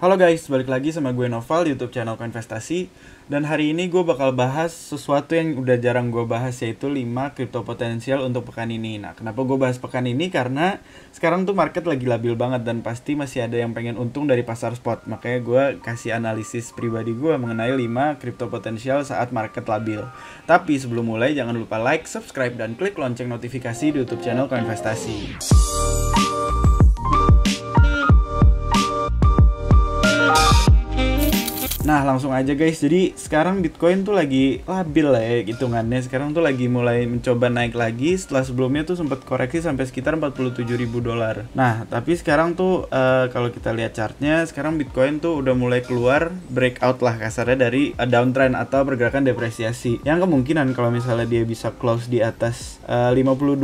Halo guys, balik lagi sama gue Noval di YouTube channel Koinvestasi. Dan hari ini gue bakal bahas sesuatu yang udah jarang gue bahas, yaitu 5 kripto potensial untuk pekan ini. Nah, kenapa gue bahas pekan ini? Karena sekarang tuh market lagi labil banget dan pasti masih ada yang pengen untung dari pasar spot. Makanya gue kasih analisis pribadi gue mengenai 5 kripto potensial saat market labil. Tapi sebelum mulai jangan lupa like, subscribe, dan klik lonceng notifikasi di YouTube channel Koinvestasi. Nah, langsung aja guys. Jadi sekarang Bitcoin tuh lagi labil lah ya hitungannya. Sekarang tuh lagi mulai mencoba naik lagi setelah sebelumnya tuh sempat koreksi sampai sekitar $47.000. Nah, tapi sekarang tuh kalau kita lihat chartnya, sekarang Bitcoin tuh udah mulai keluar breakout lah kasarnya dari downtrend atau pergerakan depresiasi. Yang kemungkinan kalau misalnya dia bisa close di atas $52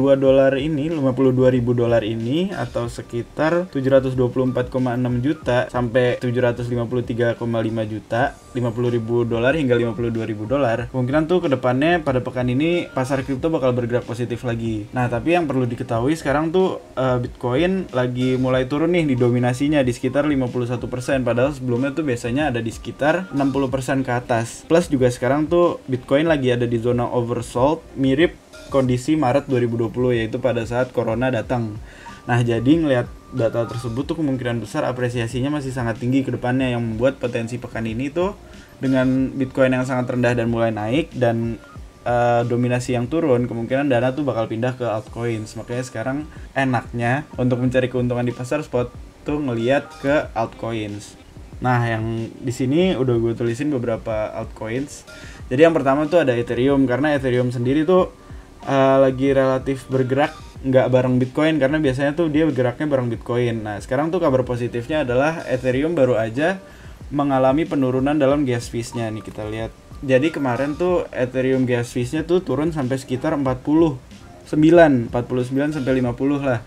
ini, $52.000 ini atau sekitar 724,6 juta sampai 753,5 juta, $50.000 hingga $52.000. Kemungkinan tuh kedepannya pada pekan ini pasar kripto bakal bergerak positif lagi. Nah, tapi yang perlu diketahui sekarang tuh Bitcoin lagi mulai turun nih di dominasinya di sekitar 51%, padahal sebelumnya tuh biasanya ada di sekitar 60% ke atas. Plus juga sekarang tuh Bitcoin lagi ada di zona oversold, mirip kondisi Maret 2020, yaitu pada saat Corona datang. Nah, jadi ngelihat data tersebut tuh kemungkinan besar apresiasinya masih sangat tinggi ke depannya, yang membuat potensi pekan ini tuh dengan Bitcoin yang sangat rendah dan mulai naik dan dominasi yang turun, kemungkinan dana tuh bakal pindah ke altcoins. Makanya sekarang enaknya untuk mencari keuntungan di pasar spot tuh ngelihat ke altcoins. Nah, yang di sini udah gue tulisin beberapa altcoins. Jadi yang pertama tuh ada Ethereum, karena Ethereum sendiri tuh lagi relatif bergerak nggak bareng Bitcoin, karena biasanya tuh dia bergeraknya bareng Bitcoin. Nah, sekarang tuh kabar positifnya adalah Ethereum baru aja mengalami penurunan dalam gas fees-nya nih, kita lihat. Jadi kemarin tuh Ethereum gas fees-nya tuh turun sampai sekitar 49 sampai 50 lah.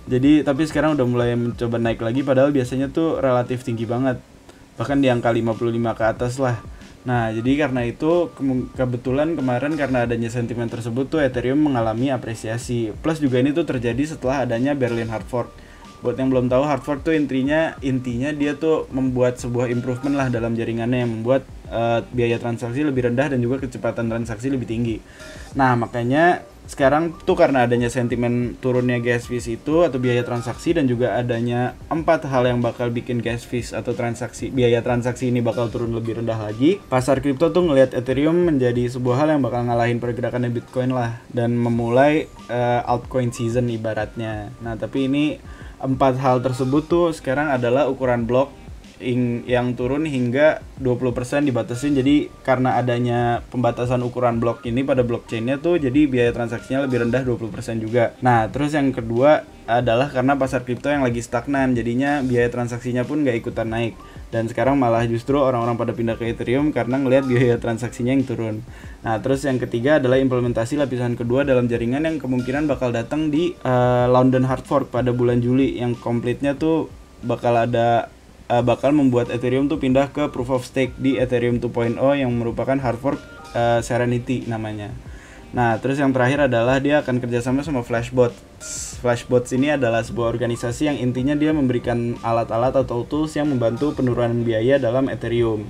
Jadi tapi sekarang udah mulai mencoba naik lagi, padahal biasanya tuh relatif tinggi banget, bahkan di angka 55 ke atas lah. Nah, jadi karena itu kebetulan kemarin karena adanya sentimen tersebut tuh Ethereum mengalami apresiasi. Plus juga ini tuh terjadi setelah adanya Berlin hard fork. Buat yang belum tahu, hard fork tuh intinya dia tuh membuat sebuah improvement lah dalam jaringannya yang membuat biaya transaksi lebih rendah dan juga kecepatan transaksi lebih tinggi. Nah, makanya sekarang tuh karena adanya sentimen turunnya gas fees itu atau biaya transaksi, dan juga adanya 4 hal yang bakal bikin gas fees atau biaya transaksi ini bakal turun lebih rendah lagi, pasar kripto tuh ngelihat Ethereum menjadi sebuah hal yang bakal ngalahin pergerakannya Bitcoin lah, dan memulai altcoin season ibaratnya. Nah, tapi ini 4 hal tersebut tuh sekarang adalah ukuran blok yang turun hingga 20% dibatasin. Jadi karena adanya pembatasan ukuran blok ini pada blockchainnya tuh, jadi biaya transaksinya lebih rendah 20% juga. Nah, terus yang kedua adalah karena pasar kripto yang lagi stagnan, jadinya biaya transaksinya pun gak ikutan naik. Dan sekarang malah justru orang-orang pada pindah ke Ethereum karena ngelihat biaya transaksinya yang turun. Nah, terus yang ketiga adalah implementasi lapisan kedua dalam jaringan yang kemungkinan bakal datang di London hard fork pada bulan Juli, yang komplitnya tuh bakal membuat Ethereum tuh pindah ke Proof of Stake di Ethereum 2.0 yang merupakan hard fork Serenity namanya. Nah, terus yang terakhir adalah dia akan kerjasama sama Flashbots. Flashbots ini adalah sebuah organisasi yang intinya dia memberikan alat-alat atau tools yang membantu penurunan biaya dalam Ethereum.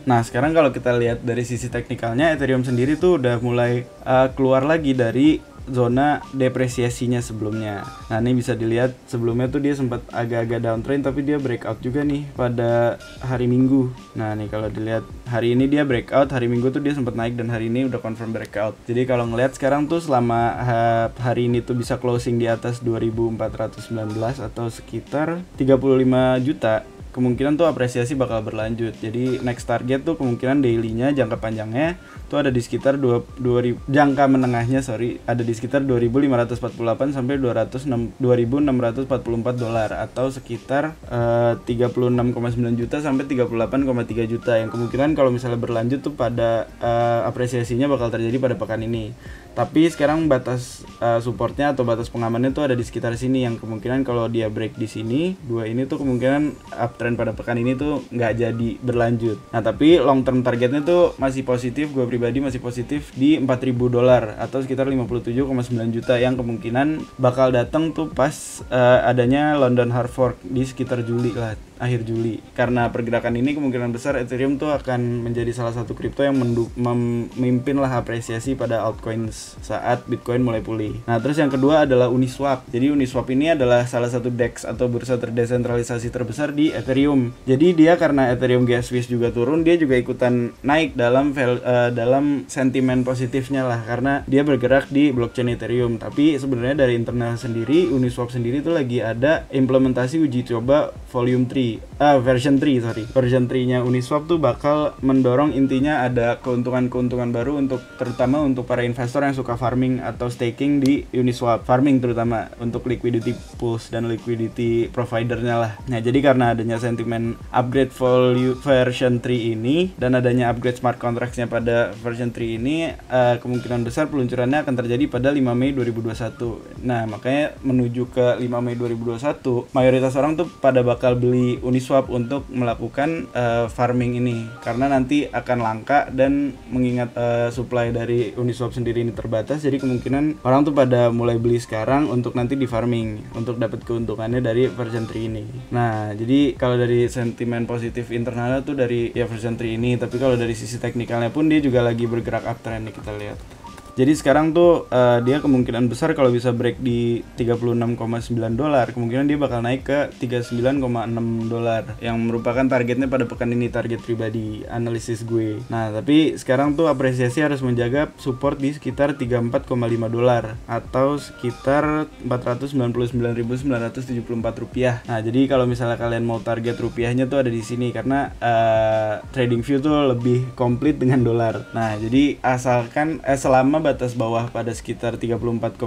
Nah, sekarang kalau kita lihat dari sisi teknikalnya, Ethereum sendiri tuh udah mulai keluar lagi dari zona depresiasinya sebelumnya. Nah, ini bisa dilihat sebelumnya tuh dia sempat agak-agak downtrend, tapi dia breakout juga nih pada hari Minggu. Nah, nih kalau dilihat hari ini dia breakout, hari Minggu tuh dia sempat naik, dan hari ini udah confirm breakout. Jadi kalau ngelihat sekarang tuh selama hari ini tuh bisa closing di atas 2.419 atau sekitar 35 juta, kemungkinan tuh apresiasi bakal berlanjut. Jadi next target tuh kemungkinan daily-nya, jangka panjangnya tuh ada di sekitar 2000, jangka menengahnya ada di sekitar 2.548 sampai 2.644 dolar atau sekitar 36,9 juta sampai 38,3 juta, yang kemungkinan kalau misalnya berlanjut tuh pada apresiasinya bakal terjadi pada pekan ini. Tapi sekarang batas supportnya atau batas pengamannya tuh ada di sekitar sini, yang kemungkinan kalau dia break di sini, dua ini tuh kemungkinan uptrend pada pekan ini tuh nggak jadi berlanjut. Nah, tapi long term targetnya tuh masih positif, gue pribadi masih positif di $4.000 atau sekitar 57,9 juta, yang kemungkinan bakal datang tuh pas adanya London hard fork di sekitar Juli lah. akhir Juli. Karena pergerakan ini kemungkinan besar Ethereum tuh akan menjadi salah satu kripto yang memimpin lah apresiasi pada altcoins saat Bitcoin mulai pulih. Nah, terus yang kedua adalah Uniswap. Jadi Uniswap ini adalah salah satu DEX atau bursa terdesentralisasi terbesar di Ethereum. Jadi dia karena Ethereum gas fees juga turun, dia juga ikutan naik dalam sentimen positifnya lah, karena dia bergerak di blockchain Ethereum. Tapi sebenarnya dari internal sendiri, Uniswap sendiri itu lagi ada implementasi uji coba version 3-nya Uniswap tuh bakal mendorong, intinya ada keuntungan baru terutama untuk para investor yang suka farming atau staking di Uniswap, farming terutama untuk liquidity pools dan liquidity providernya lah. Nah, jadi karena adanya sentimen upgrade version 3 ini dan adanya upgrade smart contracts-nya pada version 3 ini, kemungkinan besar peluncurannya akan terjadi pada 5 Mei 2021. Nah, makanya menuju ke 5 Mei 2021, mayoritas orang tuh pada bakal beli Uniswap untuk melakukan farming ini, karena nanti akan langka dan mengingat supply dari Uniswap sendiri ini terbatas, jadi kemungkinan orang tuh pada mulai beli sekarang untuk nanti di farming untuk dapat keuntungannya dari version 3 ini. Nah, jadi kalau dari sentimen positif internalnya tuh dari version 3 ini, tapi kalau dari sisi teknikalnya pun dia juga lagi bergerak uptrend nih, kita lihat. Jadi sekarang tuh dia kemungkinan besar kalau bisa break di $36,9, kemungkinan dia bakal naik ke $39,6 yang merupakan targetnya pada pekan ini, target pribadi analisis gue. Nah, tapi sekarang tuh apresiasi harus menjaga support di sekitar $34,5 atau sekitar Rp499.974. Nah, jadi kalau misalnya kalian mau target rupiahnya tuh ada di sini, karena trading view tuh lebih komplit dengan dolar. Nah, jadi asalkan selama batas bawah pada sekitar $34,5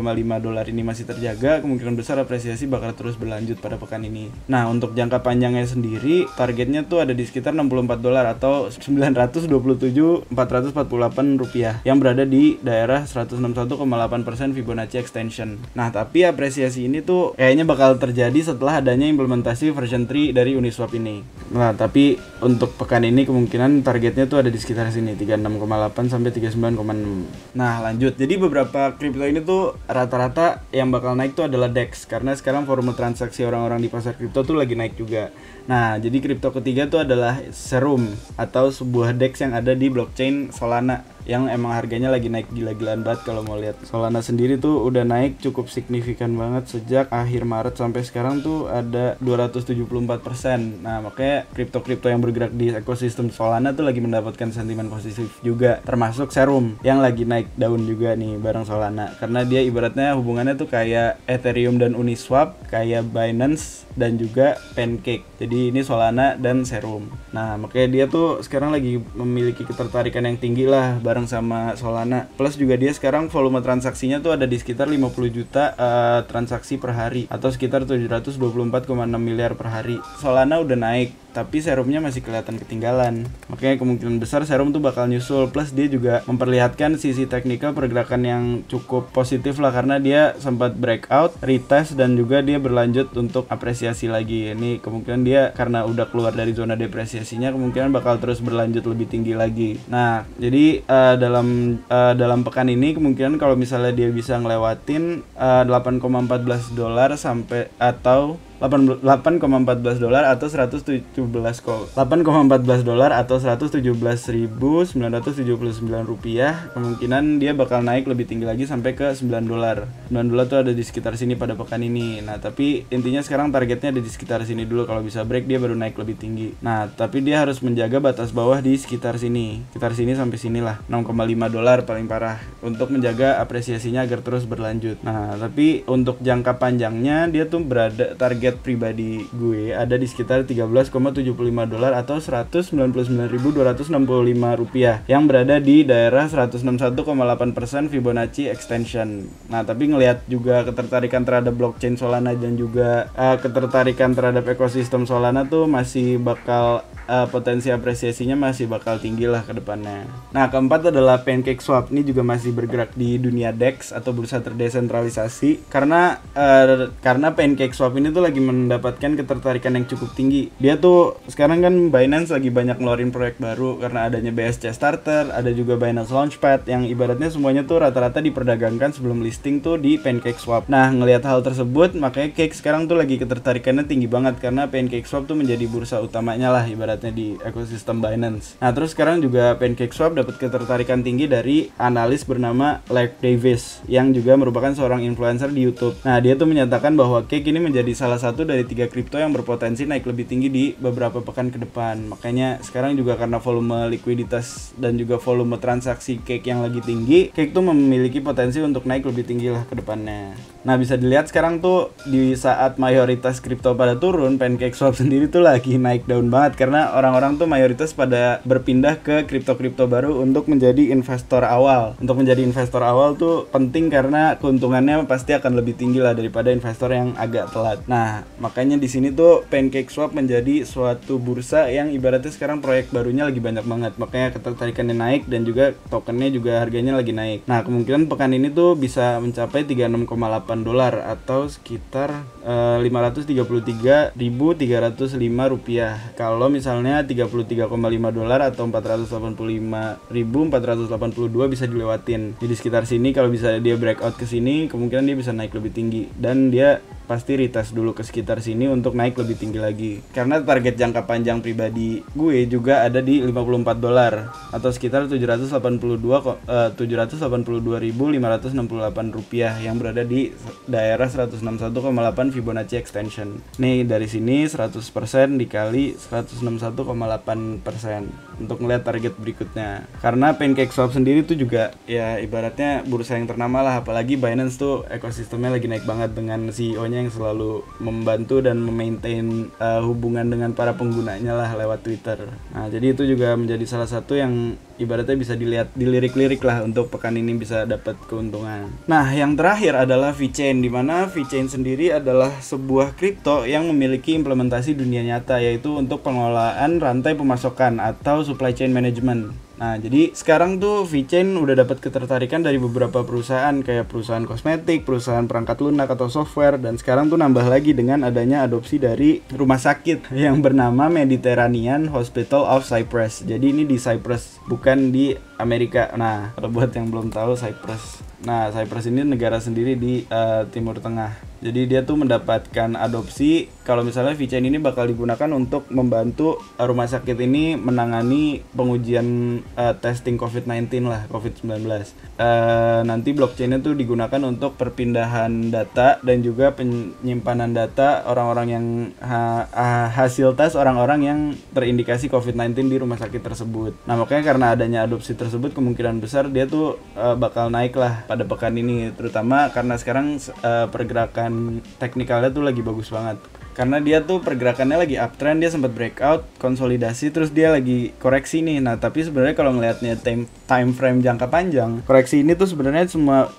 ini masih terjaga, kemungkinan besar apresiasi bakal terus berlanjut pada pekan ini. Nah, untuk jangka panjangnya sendiri, targetnya tuh ada di sekitar $64 atau Rp927.448 yang berada di daerah 161,8% Fibonacci extension. Nah, tapi apresiasi ini tuh kayaknya bakal terjadi setelah adanya implementasi version 3 dari Uniswap ini. Nah, tapi untuk pekan ini kemungkinan targetnya tuh ada di sekitar sini, 36,8 sampai 39,6. Nah, lanjut. Jadi beberapa kripto ini tuh rata-rata yang bakal naik tuh adalah DEX, karena sekarang volume transaksi orang-orang di pasar kripto tuh lagi naik juga. Nah, jadi kripto ketiga tuh adalah Serum atau sebuah DEX yang ada di blockchain Solana, yang emang harganya lagi naik gila-gilaan banget. Kalau mau lihat Solana sendiri tuh udah naik cukup signifikan banget sejak akhir Maret sampai sekarang tuh ada 274%. Nah, makanya kripto-kripto yang bergerak di ekosistem Solana tuh lagi mendapatkan sentimen positif juga, termasuk Serum yang lagi naik daun juga nih bareng Solana, karena dia ibaratnya hubungannya tuh kayak Ethereum dan Uniswap, kayak Binance dan juga Pancake. Jadi ini Solana dan Serum. Nah, makanya dia tuh sekarang lagi memiliki ketertarikan yang tinggi lah bareng sama Solana. Plus juga dia sekarang volume transaksinya tuh ada di sekitar 50 juta transaksi per hari atau sekitar 724,6 miliar per hari. Solana udah naik, tapi Serumnya masih kelihatan ketinggalan. Makanya kemungkinan besar Serum tuh bakal nyusul. Plus dia juga memperlihatkan sisi teknikal pergerakan yang cukup positif lah, karena dia sempat breakout, retest, dan juga dia berlanjut untuk apresiasi lagi. Ini kemungkinan dia karena udah keluar dari zona depresiasinya, kemungkinan bakal terus berlanjut lebih tinggi lagi. Nah, jadi dalam pekan ini kemungkinan kalau misalnya dia bisa ngelewatin $8,14 sampai atau $8,14 atau $117.979 kemungkinan dia bakal naik lebih tinggi lagi sampai ke $9 tuh ada di sekitar sini pada pekan ini. Nah, tapi intinya sekarang targetnya ada di sekitar sini dulu. Kalau bisa break dia baru naik lebih tinggi. Nah, tapi dia harus menjaga batas bawah di sekitar sini sampai sinilah, $6,5 paling parah, untuk menjaga apresiasinya agar terus berlanjut. Nah, tapi untuk jangka panjangnya dia tuh berada, target pribadi gue ada di sekitar $13,75 atau Rp199.265 yang berada di daerah 161,8% Fibonacci extension. Nah, tapi ngelihat juga ketertarikan terhadap blockchain Solana dan juga ketertarikan terhadap ekosistem Solana tuh masih bakal potensi apresiasinya masih bakal tinggi lah ke depannya. Nah, keempat adalah PancakeSwap. Ini juga masih masih bergerak di dunia DEX atau bursa terdesentralisasi, karena PancakeSwap ini tuh lagi mendapatkan ketertarikan yang cukup tinggi. Dia tuh sekarang kan Binance lagi banyak ngeluarin proyek baru karena adanya BSC Starter, ada juga Binance Launchpad yang ibaratnya semuanya tuh rata-rata diperdagangkan sebelum listing tuh di PancakeSwap. Nah, ngelihat hal tersebut makanya Cake sekarang tuh lagi ketertarikannya tinggi banget karena PancakeSwap tuh menjadi bursa utamanya lah ibaratnya di ekosistem Binance. Nah, terus sekarang juga PancakeSwap dapat ketertarikan tinggi dari analis bernama Larry Davis yang juga merupakan seorang influencer di YouTube. Nah, dia tuh menyatakan bahwa Cake ini menjadi salah satu dari 3 kripto yang berpotensi naik lebih tinggi di beberapa pekan ke depan. Makanya sekarang juga karena volume likuiditas dan juga volume transaksi Cake yang lagi tinggi, Cake tuh memiliki potensi untuk naik lebih tinggi lah ke depannya. Nah, bisa dilihat sekarang tuh di saat mayoritas kripto pada turun, PancakeSwap sendiri tuh lagi naik daun banget karena orang-orang tuh mayoritas pada berpindah ke kripto-kripto baru untuk menjadi investor awal. Untuk menjadi investor awal tuh penting karena keuntungannya pasti akan lebih tinggi lah daripada investor yang agak telat. Nah, makanya di sini tuh PancakeSwap menjadi suatu bursa yang ibaratnya sekarang proyek barunya lagi banyak banget. Makanya ketertarikannya naik dan juga tokennya juga harganya lagi naik. Nah, kemungkinan pekan ini tuh bisa mencapai $36,8 atau sekitar 533.305 rupiah. Kalau misalnya $33,5 atau 485.482 bisa dilewatin. Jadi sekitar sini kalau bisa dia breakout ke sini, kemungkinan dia bisa naik lebih tinggi dan dia pasti retest dulu ke sekitar sini untuk naik lebih tinggi lagi. Karena target jangka panjang pribadi gue juga ada di $54 atau sekitar 782.568 rupiah yang berada di daerah 161,8 Fibonacci extension. Nih dari sini 100% dikali 161,8% untuk ngeliat target berikutnya. Karena PancakeSwap sendiri tuh juga ya ibaratnya bursa yang ternama lah, apalagi Binance tuh ekosistemnya lagi naik banget dengan CEO-nya yang selalu membantu dan memaintain hubungan dengan para penggunanya lah lewat Twitter. Nah, jadi itu juga menjadi salah satu yang ibaratnya bisa dilihat dilirik-lirik lah untuk pekan ini bisa dapat keuntungan. Nah, yang terakhir adalah VeChain, di mana VeChain sendiri adalah sebuah kripto yang memiliki implementasi dunia nyata, yaitu untuk pengelolaan rantai pemasokan atau supply chain management. Nah, jadi sekarang tuh VeChain udah dapat ketertarikan dari beberapa perusahaan kayak perusahaan kosmetik, perusahaan perangkat lunak atau software, dan sekarang tuh nambah lagi dengan adanya adopsi dari rumah sakit yang bernama Mediterranean Hospital of Cyprus. Jadi ini di Cyprus, bukan di Amerika. Nah, kalau buat yang belum tahu Cyprus. Nah, Cyprus ini negara sendiri di Timur Tengah. Jadi dia tuh mendapatkan adopsi kalau misalnya VeChain ini bakal digunakan untuk membantu rumah sakit ini menangani pengujian testing COVID-19 lah, COVID-19. Nanti blockchainnya tuh digunakan untuk perpindahan data dan juga penyimpanan data orang-orang yang hasil tes orang-orang yang terindikasi COVID-19 di rumah sakit tersebut. Nah, makanya karena adanya adopsi tersebut kemungkinan besar dia tuh bakal naik lah pada pekan ini, terutama karena sekarang pergerakan teknikalnya tuh lagi bagus banget. Karena dia tuh pergerakannya lagi uptrend, dia sempat breakout, konsolidasi, terus dia lagi koreksi nih. Nah, tapi sebenarnya kalau ngelihatnya time frame jangka panjang, koreksi ini tuh sebenarnya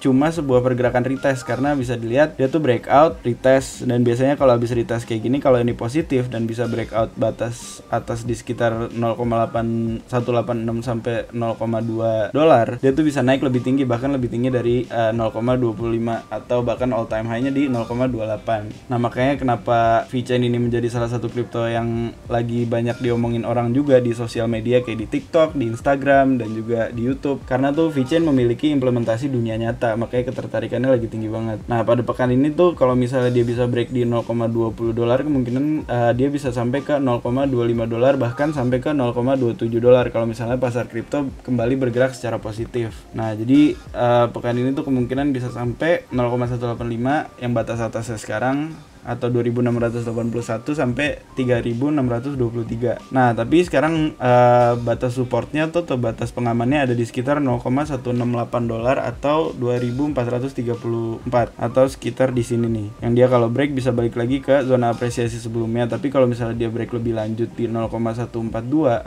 cuma sebuah pergerakan retest, karena bisa dilihat dia tuh breakout, retest, dan biasanya kalau habis retest kayak gini, kalau ini positif dan bisa breakout batas atas di sekitar 0,8186 sampai $0,2, dia tuh bisa naik lebih tinggi, bahkan lebih tinggi dari 0,25 atau bahkan all time high-nya di 0,28. Nah, makanya kenapa VeChain ini menjadi salah satu kripto yang lagi banyak diomongin orang juga di sosial media kayak di TikTok, di Instagram, dan juga di YouTube. Karena tuh VeChain memiliki implementasi dunia nyata, makanya ketertarikannya lagi tinggi banget. Nah, pada pekan ini tuh kalau misalnya dia bisa break di $0,20, kemungkinan dia bisa sampai ke $0,25, bahkan sampai ke $0,27 kalau misalnya pasar kripto kembali bergerak secara positif. Nah, jadi pekan ini tuh kemungkinan bisa sampai 0,185 yang batas atasnya sekarang, atau 2.681 sampai 3.623. Nah, tapi sekarang batas supportnya atau batas pengamannya ada di sekitar $0,168 atau 2.434 atau sekitar di sini nih. Yang dia kalau break bisa balik lagi ke zona apresiasi sebelumnya. Tapi kalau misalnya dia break lebih lanjut di 0,142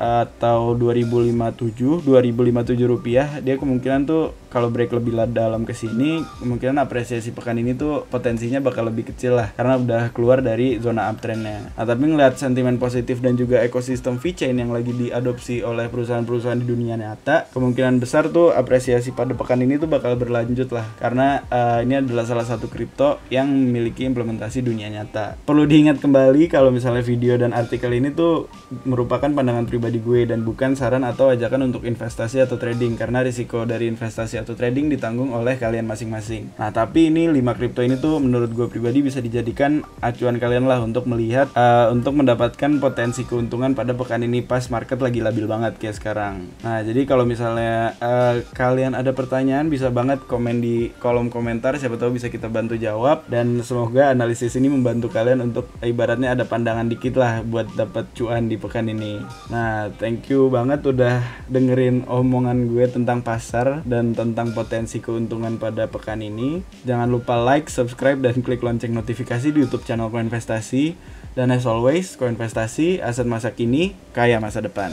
atau 2.057 rupiah, dia kemungkinan tuh kalau break lebih dalam ke sini, kemungkinan apresiasi pekan ini tuh potensinya bakal lebih kecil lah, karena udah keluar dari zona uptrendnya. Nah, tapi ngeliat sentimen positif dan juga ekosistem VeChain yang lagi diadopsi oleh perusahaan-perusahaan di dunia nyata, kemungkinan besar tuh apresiasi pada pekan ini tuh bakal berlanjut lah, karena ini adalah salah satu kripto yang memiliki implementasi dunia nyata. Perlu diingat kembali kalau misalnya video dan artikel ini tuh merupakan pandangan pribadi gue dan bukan saran atau ajakan untuk investasi atau trading, karena risiko dari investasi atau trading ditanggung oleh kalian masing-masing. Nah, tapi ini 5 kripto ini tuh menurut gue pribadi bisa dijadikan acuan kalian lah untuk melihat, untuk mendapatkan potensi keuntungan pada pekan ini pas market lagi labil banget kayak sekarang. Nah, jadi kalau misalnya kalian ada pertanyaan bisa banget komen di kolom komentar, siapa tahu bisa kita bantu jawab, dan semoga analisis ini membantu kalian untuk ibaratnya ada pandangan dikit lah buat dapat cuan di pekan ini. Nah, thank you banget udah dengerin omongan gue tentang pasar dan tentang potensi keuntungan pada pekan ini. Jangan lupa like, subscribe, dan klik lonceng notifikasi di YouTube channel Koinvestasi. Dan as always, Koinvestasi, aset masa kini, kaya masa depan.